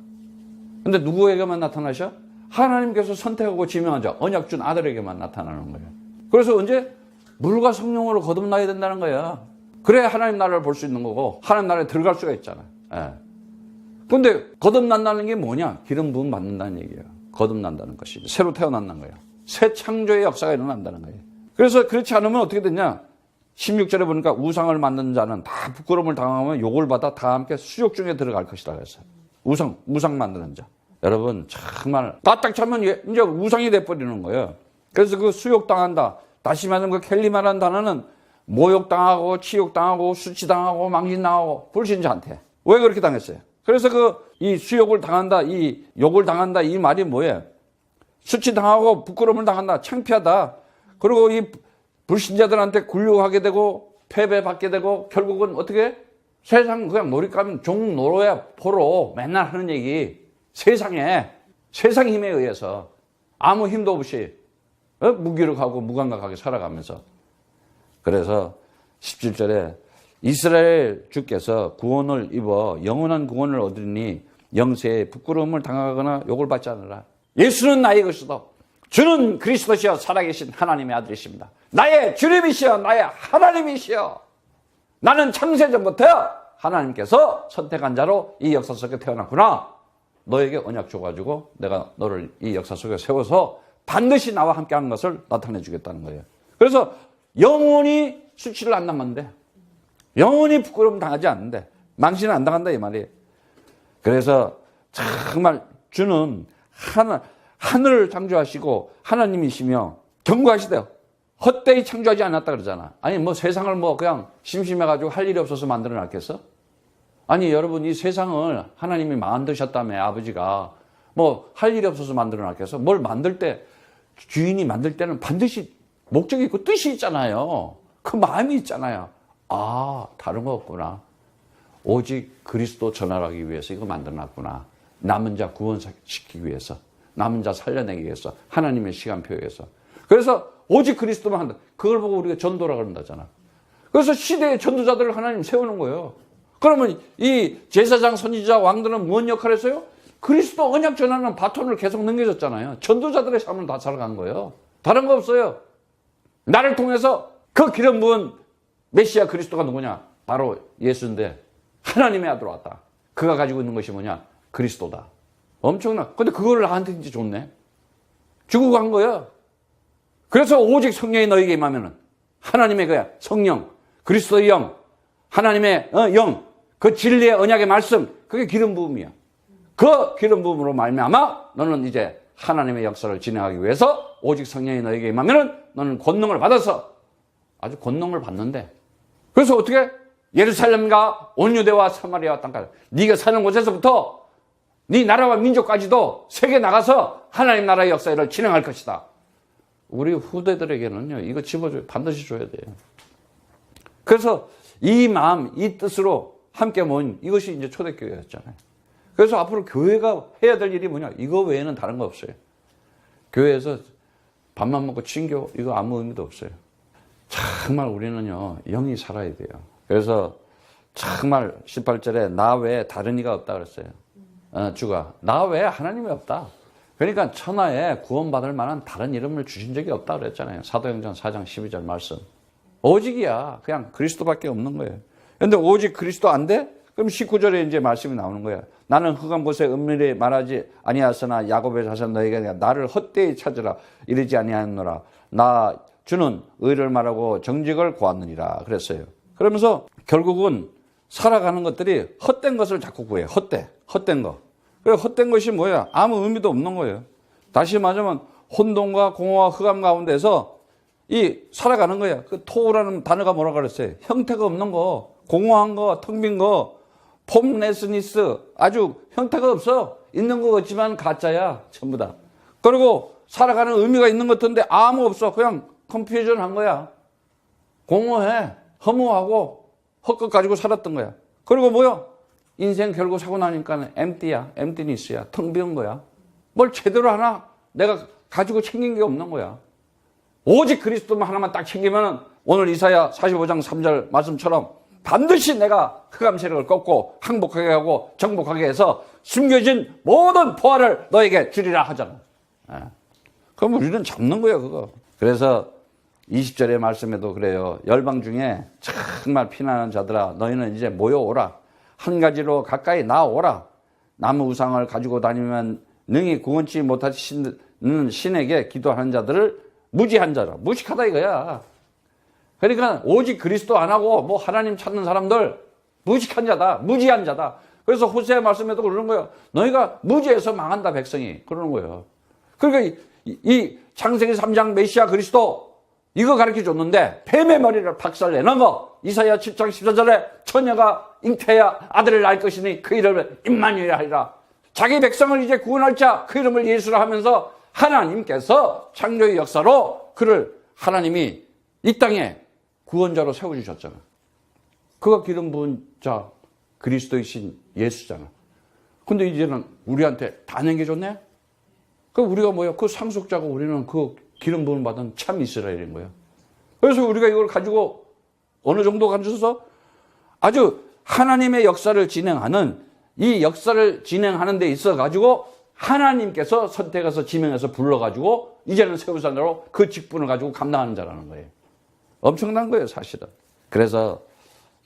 근데 누구에게만 나타나셔? 하나님께서 선택하고 지명한 자, 언약 준 아들에게만 나타나는 거예요. 그래서 언제? 물과 성령으로 거듭나야 된다는 거야. 그래야 하나님 나라를 볼 수 있는 거고 하나님 나라에 들어갈 수가 있잖아. 그런데 거듭난다는 게 뭐냐? 기름 부음 받는다는 얘기예요. 거듭난다는 것이 새로 태어난다는 거예요. 새 창조의 역사가 일어난다는 거예요. 그래서 그렇지 않으면 어떻게 되냐? 16절에 보니까 우상을 만든 자는 다 부끄러움을 당하면 욕을 받아 다 함께 수욕 중에 들어갈 것이다 그랬어요. 우상 만드는 자. 여러분 정말 까딱 차면 이제 우상이 돼버리는 거예요. 그래서 그 수욕당한다. 다시 말하면 그 켈리 말하는 단어는 모욕당하고 치욕당하고 수치당하고 망신당하고 불신자한테. 왜 그렇게 당했어요? 그래서 이 수욕을 당한다, 이 욕을 당한다 이 말이 뭐예요? 수치당하고 부끄러움을 당한다, 창피하다. 그리고 이 불신자들한테 굴욕하게 되고 패배받게 되고 결국은 어떻게 세상 그냥 놀이감 종노로야 포로 맨날 하는 얘기 세상 힘에 의해서 아무 힘도 없이 무기력하고 무감각하게 살아가면서 그래서 17절에 이스라엘 주께서 구원을 입어 영원한 구원을 얻으니 영세에 부끄러움을 당하거나 욕을 받지 않으라. 예수는 나의 것이다. 주는 그리스도시여 살아계신 하나님의 아들이십니다. 나의 주님이시여 나의 하나님이시여. 나는 창세전부터 하나님께서 선택한 자로 이 역사 속에 태어났구나. 너에게 언약 줘가지고 내가 너를 이 역사 속에 세워서 반드시 나와 함께하는 것을 나타내 주겠다는 거예요. 그래서 영원히 수치를 안 당한대. 영원히 부끄러움 당하지 않는데 망신은 안 당한다 이 말이에요. 그래서 정말 주는 하늘을 창조하시고 하나님이시며 견고하시대요. 헛되이 창조하지 않았다 그러잖아. 아니 뭐 세상을 뭐 그냥 심심해가지고 할 일이 없어서 만들어 놨겠어? 아니 여러분 이 세상을 하나님이 만드셨다며 아버지가 뭐 할 일이 없어서 만들어 놨겠어? 뭘 만들 때 주인이 만들 때는 반드시 목적이 있고 뜻이 있잖아요. 그 마음이 있잖아요. 아 다른 거 없구나. 오직 그리스도 전하기 위해서 이거 만들어 놨구나. 남은 자 구원시키기 위해서 남은 자 살려내기 위해서 하나님의 시간표에 의해서. 그래서 오직 그리스도만 한다. 그걸 보고 우리가 전도라 그런다잖아. 그래서 시대의 전도자들을 하나님 세우는 거예요. 그러면 이 제사장, 선지자, 왕들은 무슨 역할을 했어요? 그리스도 언약 전하는 바톤을 계속 넘겨줬잖아요. 전도자들의 삶을 다 살아간 거예요. 다른 거 없어요. 나를 통해서 그 기름 부은 메시아 그리스도가 누구냐? 바로 예수인데 하나님의 아들 왔다. 그가 가지고 있는 것이 뭐냐? 그리스도다. 엄청나. 근데 그걸 나한테 이제 줬네. 주고 간 거야. 그래서 오직 성령이 너에게 임하면은 하나님의 그야 성령, 그리스도의 영, 하나님의 영, 그 진리의 언약의 말씀, 그게 기름 부음이야. 그 기름 부음으로 말미암아 너는 이제 하나님의 역사를 진행하기 위해서 오직 성령이 너에게 임하면은 너는 권능을 받아서 아주 권능을 받는데. 그래서 어떻게 예루살렘과 온 유대와 사마리아와 땅까지 네가 사는 곳에서부터 네 나라와 민족까지도 세계 나가서 하나님 나라의 역사를 진행할 것이다. 우리 후대들에게는요 이거 반드시 줘야 돼요. 그래서 이 마음, 이 뜻으로 함께 모인 이것이 이제 초대교회였잖아요. 그래서 앞으로 교회가 해야 될 일이 뭐냐? 이거 외에는 다른 거 없어요. 교회에서 밥만 먹고 친교 이거 아무 의미도 없어요. 정말 우리는요 영이 살아야 돼요. 그래서 정말 18절에 나 외에 다른 이가 없다 그랬어요. 주가 나 외에 하나님이 없다. 그러니까 천하에 구원받을 만한 다른 이름을 주신 적이 없다 그랬잖아요. 사도행전 4장 12절 말씀. 오직이야. 그냥 그리스도밖에 없는 거예요. 그런데 오직 그리스도 안 돼? 그럼 19절에 이제 말씀이 나오는 거야. 나는 흑암 곳에 은밀히 말하지 아니하였으나 야곱의 자손 너에게 나를 헛되이 찾으라 이르지 아니하였노라. 나 주는 의를 말하고 정직을 구하느니라 그랬어요. 그러면서 결국은 살아가는 것들이 헛된 것을 자꾸 구해요. 헛된 거. 그래 헛된 것이 뭐야? 아무 의미도 없는 거예요. 다시 말하면 혼돈과 공허와 흑암 가운데서 이 살아가는 거야. 그 토라는 단어가 뭐라고 그랬어요? 형태가 없는 거, 공허한 거, 텅 빈 거, 폼레스니스 아주 형태가 없어. 있는 거 같지만 가짜야 전부 다. 그리고 살아가는 의미가 있는 것 같은데 아무 없어. 그냥 컨퓨전 한 거야. 공허해. 허무하고 헛것 가지고 살았던 거야. 그리고 뭐야? 인생 결국 사고 나니까 엠티니스야. 텅 비운 거야. 뭘 제대로 하나 내가 가지고 챙긴 게 없는 거야. 오직 그리스도만 하나만 딱 챙기면 오늘 이사야 45장 3절 말씀처럼 반드시 내가 흑암 세력을 꺾고 항복하게 하고 정복하게 해서 숨겨진 모든 보화를 너에게 주리라 하잖아. 그럼 우리는 잡는 거야 그거. 그래서 20절의 말씀에도 그래요. 열방 중에 정말 피난하는 자들아 너희는 이제 모여오라. 한 가지로 가까이 나오라. 나무 우상을 가지고 다니면 능히 구원치 못하시는 신에게 기도하는 자들을 무지한 자라. 무식하다 이거야. 그러니까 오직 그리스도 안 하고 뭐 하나님 찾는 사람들 무식한 자다. 무지한 자다. 그래서 호세아 말씀에도 그러는 거예요. 너희가 무지해서 망한다 백성이. 그러는 거예요. 그러니까 이 창세기 3장 메시아 그리스도 이거 가르쳐 줬는데 뱀의 머리를 박살내는 거. 이사야 7장 14절에 처녀가 잉태야 아들을 낳을 것이니 그 이름을 임마누엘 하리라. 자기 백성을 이제 구원할 자 그 이름을 예수라 하면서 하나님께서 창조의 역사로 그를 하나님이 이 땅에 구원자로 세워주셨잖아. 그가 기름 부은 자 그리스도이신 예수잖아. 근데 이제는 우리한테 다 남겨줬네? 그 우리가 뭐야? 그 상속자고 우리는 그 기름 부음 받은 참 이스라엘인 거야. 그래서 우리가 이걸 가지고 어느 정도 가져서 아주 하나님의 역사를 진행하는 이 역사를 진행하는 데 있어 가지고 하나님께서 선택해서 지명해서 불러가지고 이제는 세우산으로 그 직분을 가지고 감당하는 자라는 거예요. 엄청난 거예요, 사실은. 그래서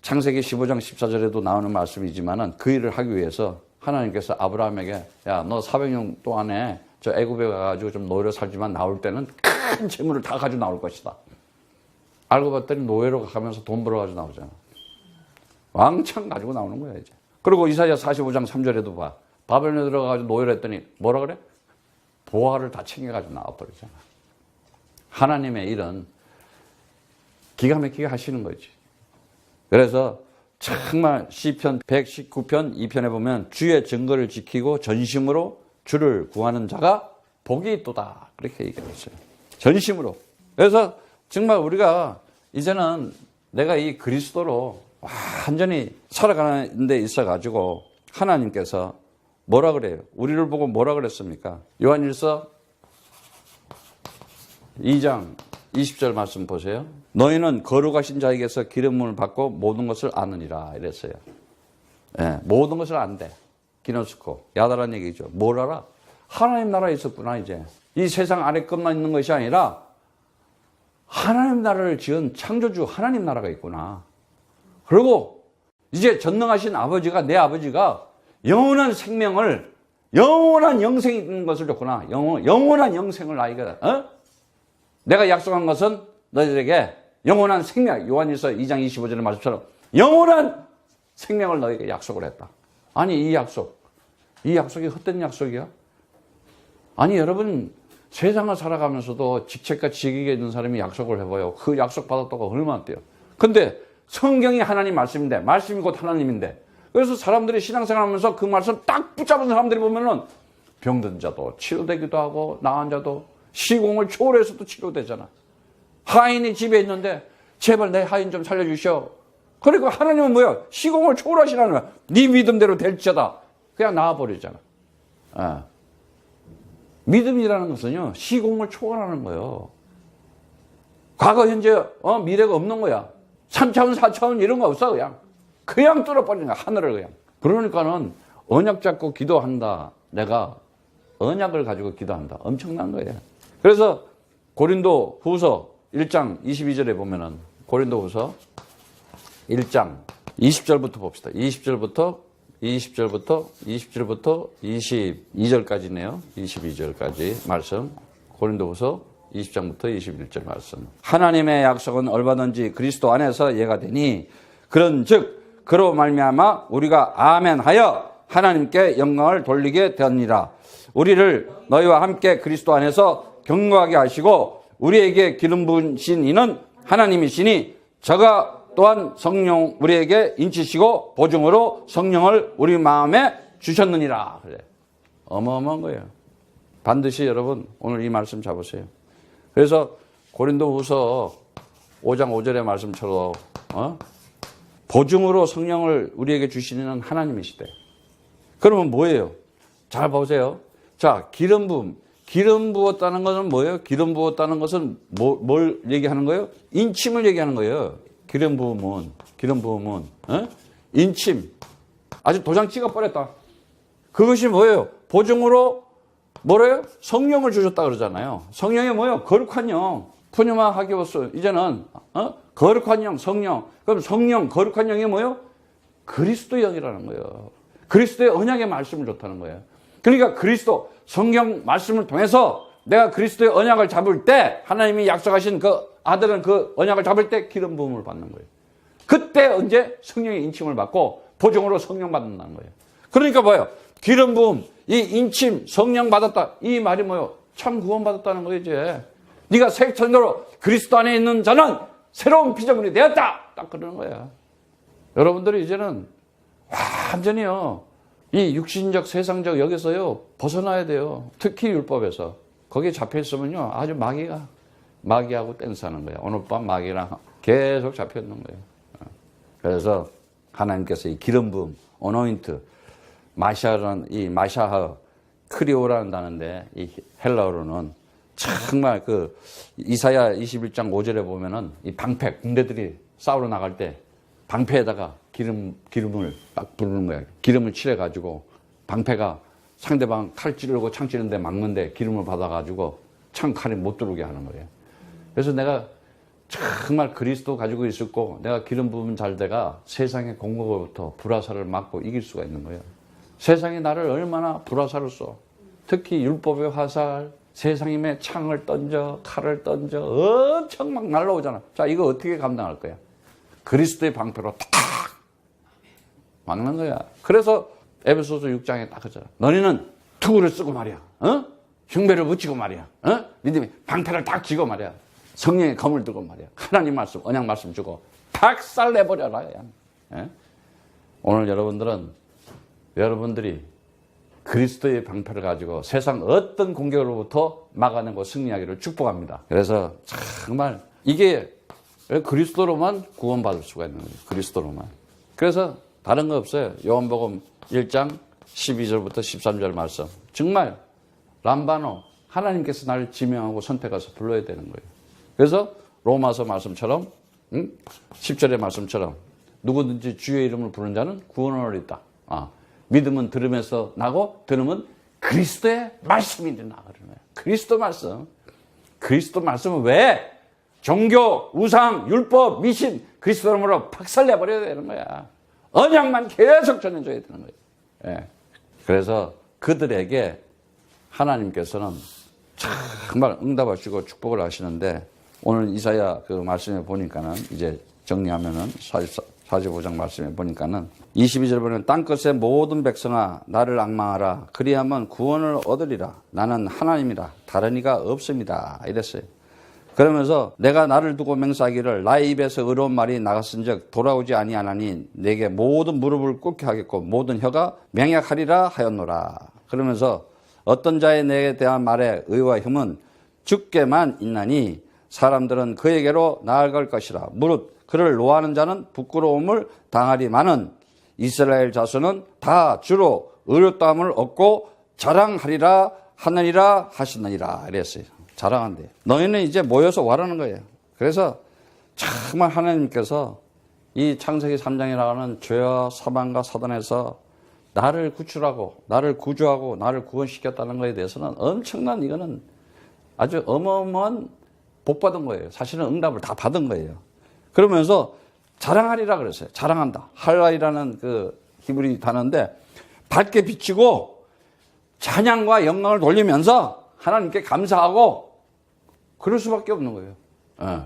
창세기 15장 14절에도 나오는 말씀이지만은 그 일을 하기 위해서 하나님께서 아브라함에게 야, 너 400년 동안에 저 애굽에 가가지고 좀 노예로 살지만 나올 때는 큰 재물을 다 가지고 나올 것이다. 알고 봤더니 노예로 가면서 돈 벌어가지고 나오잖아. 왕창 가지고 나오는 거야, 이제. 그리고 이사야 45장 3절에도 봐. 바벨론에 들어가가지고 노예로 했더니 뭐라 그래? 보화를 다 챙겨가지고 나와버리잖아. 하나님의 일은 기가 막히게 하시는 거지. 그래서 정말 시편 119편 2편에 보면 주의 증거를 지키고 전심으로 주를 구하는 자가 복이 있도다. 그렇게 얘기했어요. 전심으로. 그래서 정말 우리가 이제는 내가 이 그리스도로 완전히 살아가는 데 있어가지고 하나님께서 뭐라 그래요? 우리를 보고 뭐라 그랬습니까? 요한일서 2장 20절 말씀 보세요. 너희는 거룩하신 자에게서 기름을 받고 모든 것을 아느니라 이랬어요. 네, 모든 것을 안대. 기노스코. 야다란 얘기죠. 뭘 알아? 하나님 나라에 있었구나 이제. 이 세상 안에 것만 있는 것이 아니라 하나님 나라를 지은 창조주 하나님 나라가 있구나. 그리고 이제 전능하신 아버지가 내 아버지가 영원한 생명을 영원한 영생이 있는 것을 줬구나. 영원한 영생을 나에게 내가 약속한 것은 너희들에게 영원한 생명, 요한일서 2장 25절의 말씀처럼 영원한 생명을 너희에게 약속을 했다. 아니 이 약속이 헛된 약속이야? 아니 여러분 세상을 살아가면서도 직책과 직위에 있는 사람이 약속을 해봐요. 그 약속 받았다고 얼마나 돼요. 근데 성경이 하나님 말씀인데 말씀이 곧 하나님인데 그래서 사람들이 신앙생활하면서 그 말씀 딱 붙잡은 사람들이 보면은 병든 자도 치료되기도 하고 나은 자도 시공을 초월해서도 치료되잖아. 하인이 집에 있는데 제발 내 하인 좀 살려주시오. 그리고 하나님은 뭐야? 시공을 초월하시라는 거야. 네 믿음대로 될지어다. 그냥 나와버리잖아. 믿음이라는 것은요 시공을 초월하는 거예요. 과거 현재 미래가 없는 거야. 3차원 4차원 이런 거 없어. 그냥 뚫어버리는 거야. 하늘을 그냥. 그러니까는 언약 잡고 기도한다. 내가 언약을 가지고 기도한다. 엄청난 거예요. 그래서 고린도 후서 1장 22절에 보면은 고린도 후서 1장 20절부터 봅시다. 20절부터 22절까지네요. 22절까지 말씀. 고린도 후서 20장부터 21절 말씀. 하나님의 약속은 얼마든지 그리스도 안에서 예가 되니 그런즉 그로 말미암아 우리가 아멘하여 하나님께 영광을 돌리게 되었느니라. 우리를 너희와 함께 그리스도 안에서 경고하게 하시고 우리에게 기름 부으신 이는 하나님이시니 저가 또한 성령 우리에게 인치시고 보증으로 성령을 우리 마음에 주셨느니라. 그래. 어마어마한 거예요. 반드시 여러분 오늘 이 말씀 잡으세요. 그래서 고린도후서 5장 5절의 말씀처럼 보증으로 성령을 우리에게 주시는 하나님이시대. 그러면 뭐예요? 잘 보세요. 자, 기름 부었다는 것은 뭐예요? 기름 부었다는 것은 뭘 얘기하는 거예요? 인침을 얘기하는 거예요. 기름 부음은 인침. 아주 도장 찍어버렸다. 그것이 뭐예요? 보증으로 뭐래요? 성령을 주셨다 그러잖아요. 성령이 뭐예요? 거룩한 영. 푸뉴마 하기오스. 이제는 거룩한 영, 성령. 그럼 성령, 거룩한 영이 뭐예요? 그리스도 영이라는 거예요. 그리스도의 언약의 말씀을 줬다는 거예요. 그러니까 그리스도 성경 말씀을 통해서 내가 그리스도의 언약을 잡을 때 하나님이 약속하신 그 아들은 그 언약을 잡을 때 기름 부음을 받는 거예요. 그때 언제 성령의 인침을 받고 보증으로 성령 받는다는 거예요. 그러니까 뭐예요? 기름 부음, 이 인침, 성령 받았다. 이 말이 뭐예요? 참 구원 받았다는 거예요, 이제. 네가 새 천도로 그리스도 안에 있는 자는 새로운 피조물이 되었다. 딱 그러는 거야. 여러분들이 이제는 완전히요. 이 육신적, 세상적 여기서요. 벗어나야 돼요. 특히 율법에서. 거기에 잡혀있으면요. 아주 마귀가 마귀하고 댄스하는 거야. 오늘 밤 마귀랑 계속 잡혀 있는 거예요. 그래서 하나님께서 이 기름 부음, 어노인트, 마샤라는 이 마샤하 크리오라는 단어인데 이 헬라어로는 정말 그 이사야 21장 5절에 보면은 이 방패 군대들이 싸우러 나갈 때 방패에다가 기름을 딱 부르는 거예요. 기름을 칠해 가지고 방패가 상대방 칼 찌르고 창 찌르는데 막는데 기름을 받아 가지고 창 칼이 못 들어오게 하는 거예요. 그래서 내가 정말 그리스도 가지고 있었고 내가 기름 부으면 잘 돼가 세상의 공격으로부터 불화살을 막고 이길 수가 있는 거예요. 세상이 나를 얼마나 불화살을 쏘. 특히 율법의 화살, 세상임의 창을 던져, 칼을 던져 엄청 막 날라오잖아. 자, 이거 어떻게 감당할 거야? 그리스도의 방패로 탁 막는 거야. 그래서 에베소서 6장에 딱 하잖아. 너희는 투구를 쓰고 말이야. 흉배를 붙이고 말이야. 믿음의 방패를 딱 쥐고 말이야. 성령의 검을 들고 말이야. 하나님 말씀, 언약 말씀 주고 박살 내버려라. 오늘 여러분들이 그리스도의 방패를 가지고 세상 어떤 공격으로부터 막아내고 승리하기를 축복합니다. 그래서 정말 이게 그리스도로만 구원받을 수가 있는 거예요. 그리스도로만. 그래서 다른 거 없어요. 요한복음 1장 12절부터 13절 말씀. 정말 람바노 하나님께서 나를 지명하고 선택해서 불러야 되는 거예요. 그래서 로마서 말씀처럼 10절의 말씀처럼 누구든지 주의 이름을 부르는 자는 구원을 얻다. 믿음은 들으면서 나고 들으면 그리스도의 말씀이 나가는 거예요. 그리스도 말씀. 그리스도 말씀은 왜? 종교, 우상, 율법, 미신 그리스도 이름으로 박살내버려야 되는 거야. 언약만 계속 전해줘야 되는 거예요. 그래서 그들에게 하나님께서는 정말 응답하시고 축복을 하시는데 오늘 이사야 그 말씀에 보니까는 이제 정리하면은 45장 말씀에 보니까는 22절 보면 땅끝의 모든 백성아 나를 앙망하라 그리하면 구원을 얻으리라 나는 하나님이라 다른 이가 없습니다 이랬어요. 그러면서 내가 나를 두고 맹세하기를 나의 입에서 의로운 말이 나갔은즉 돌아오지 아니하나니 내게 모든 무릎을 꿇게 하겠고 모든 혀가 맹약하리라 하였노라. 그러면서 어떤 자의 내게 대한 말에 의와 힘은 죽게만 있나니 사람들은 그에게로 나아갈 것이라. 무릇 그를 노하는 자는 부끄러움을 당하리마는 이스라엘 자손은 다 주로 의롭다함을 얻고 자랑하리라 하느니라 하시느니라 이랬어요. 자랑한대. 너희는 이제 모여서 와라는 거예요. 그래서 정말 하나님께서 이 창세기 3장에 나가는 죄와 사망과 사단에서 나를 구출하고 나를 구조하고 나를 구원시켰다는 것에 대해서는 엄청난 이거는 아주 어마어마한 복 받은 거예요. 사실은 응답을 다 받은 거예요. 그러면서 자랑하리라 그랬어요. 자랑한다. 할라이라는 그 히브리 단어인데 밝게 비치고 찬양과 영광을 돌리면서 하나님께 감사하고 그럴 수밖에 없는 거예요.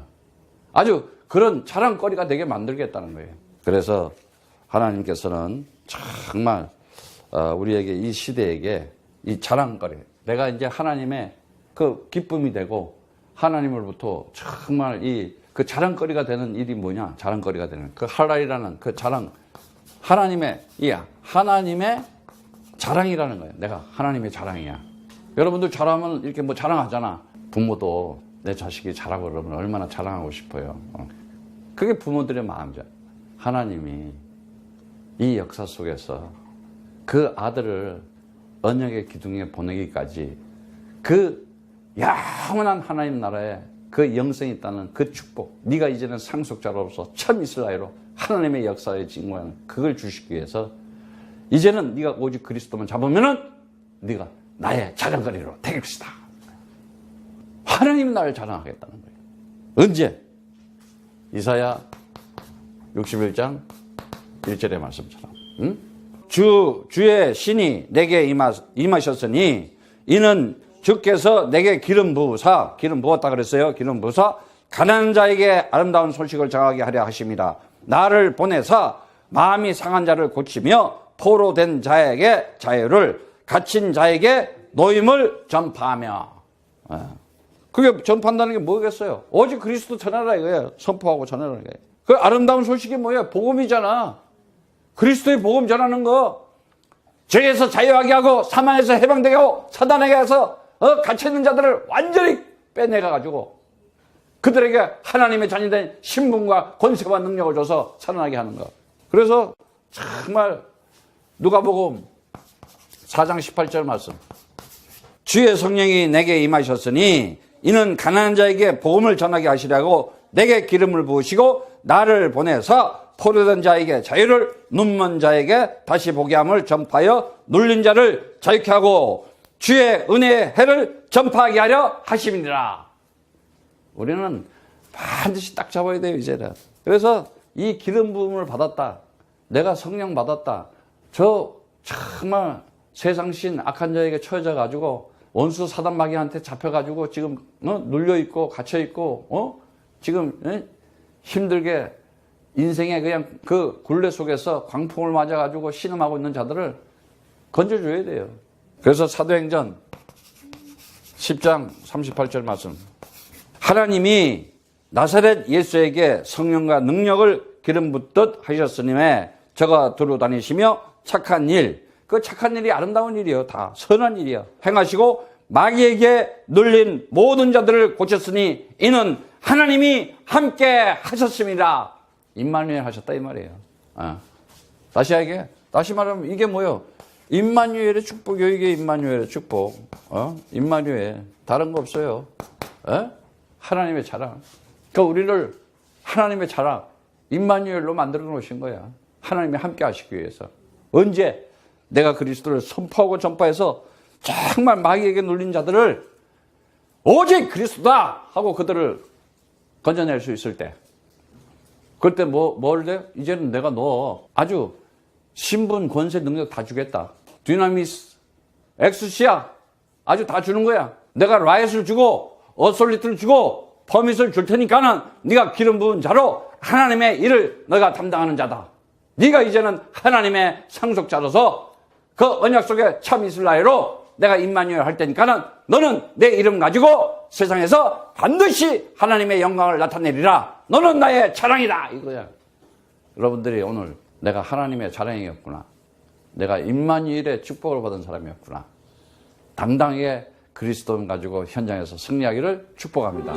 아주 그런 자랑거리가 되게 만들겠다는 거예요. 그래서 하나님께서는 정말 우리에게 이 시대에게 이 자랑거리 내가 이제 하나님의 그 기쁨이 되고 하나님으로부터 정말 그 자랑거리가 되는 일이 뭐냐? 자랑거리가 되는 그 할랄이라는 그 자랑 하나님의 자랑이라는 거예요. 내가 하나님의 자랑이야. 여러분들 자랑하면 이렇게 뭐 자랑하잖아. 부모도 내 자식이 잘하고 그러면 얼마나 자랑하고 싶어요. 그게 부모들의 마음이죠. 하나님이 이 역사 속에서 그 아들을 언약의 기둥에 보내기까지 그 영원한 하나님 나라에 그 영생이 있다는 그 축복, 네가 이제는 상속자로서 참 이스라엘로 하나님의 역사에 증거하는 그걸 주시기 위해서 이제는 네가 오직 그리스도만 잡으면은 네가 나의 자랑거리로 될 것이다. 하나님이 나를 자랑하겠다는 거예요. 언제? 이사야 61장 1절의 말씀처럼. 주의 신이 내게 임하셨으니 이는 주께서 내게 기름 부었다 그랬어요. 기름 부어서 가난한 자에게 아름다운 소식을 전하게 하려 하십니다. 나를 보내사 마음이 상한 자를 고치며 포로된 자에게 자유를 갇힌 자에게 노임을 전파하며. 그게 전파한다는 게 뭐겠어요? 오직 그리스도 전하라 이거예요. 선포하고 전하라 이거예요. 그 아름다운 소식이 뭐예요? 복음이잖아. 그리스도의 복음 전하는 거. 죄에서 자유하게 하고 사망에서 해방되게 하고 사단에게 해서 갇혀있는 자들을 완전히 빼내가가지고 그들에게 하나님의 자녀된 신분과 권세와 능력을 줘서 살아나게 하는 것. 그래서 정말 누가복음 4장 18절 말씀. 주의 성령이 내게 임하셨으니 이는 가난한 자에게 복음을 전하게 하시려고 내게 기름을 부으시고 나를 보내서 포로된 자에게 자유를, 눈먼 자에게 다시 보게 함을 전파하여 눌린 자를 자유케 하고 주의 은혜의 해를 전파하게 하려 하심이니라. 우리는 반드시 딱 잡아야 돼요, 이제는. 그래서 이 기름 부음을 받았다, 내가 성령 받았다, 저 정말 세상신 악한 자에게 처해져 가지고 원수 사단 마귀한테 잡혀 가지고 지금 눌려 있고 갇혀 있고 지금 힘들게 인생의 그냥 그 굴레 속에서 광풍을 맞아 가지고 신음하고 있는 자들을 건져줘야 돼요. 그래서 사도행전 10장 38절 말씀. 하나님이 나사렛 예수에게 성령과 능력을 기름 붓듯 하셨으니 저가 두루 다니시며 착한 일, 그 착한 일이 아름다운 일이요, 다 선한 일이요, 행하시고 마귀에게 눌린 모든 자들을 고쳤으니 이는 하나님이 함께 하셨습니다. 임마누엘 하셨다 이 말이에요. 다시 말하면 이게 뭐예요? 임마누엘의 축복이요. 이게 임마누엘의 축복. 임마누엘. 다른 거 없어요. 하나님의 자랑. 그러니까 우리를 하나님의 자랑, 임마누엘로 만들어 놓으신 거야. 하나님이 함께 하시기 위해서. 언제? 내가 그리스도를 선포하고 전파해서 정말 마귀에게 눌린 자들을 오직 그리스도다 하고 그들을 건져낼 수 있을 때. 그때 뭘 돼? 이제는 내가 너 아주 신분, 권세, 능력 다 주겠다. 디나미스, 엑스시아 아주 다 주는 거야. 내가 라이엇을 주고 어솔리트를 주고 퍼밋을 줄 테니까는 네가 기름 부은 자로 하나님의 일을 너가 담당하는 자다. 네가 이제는 하나님의 상속자로서 그 언약 속에 참 이스라엘로 내가 임마누엘 할 테니까는 너는 내 이름 가지고 세상에서 반드시 하나님의 영광을 나타내리라. 너는 나의 자랑이다 이거야. 여러분들이 오늘 내가 하나님의 자랑이었구나, 내가 임마누엘의 축복을 받은 사람이었구나, 당당하게 그리스도를 가지고 현장에서 승리하기를 축복합니다.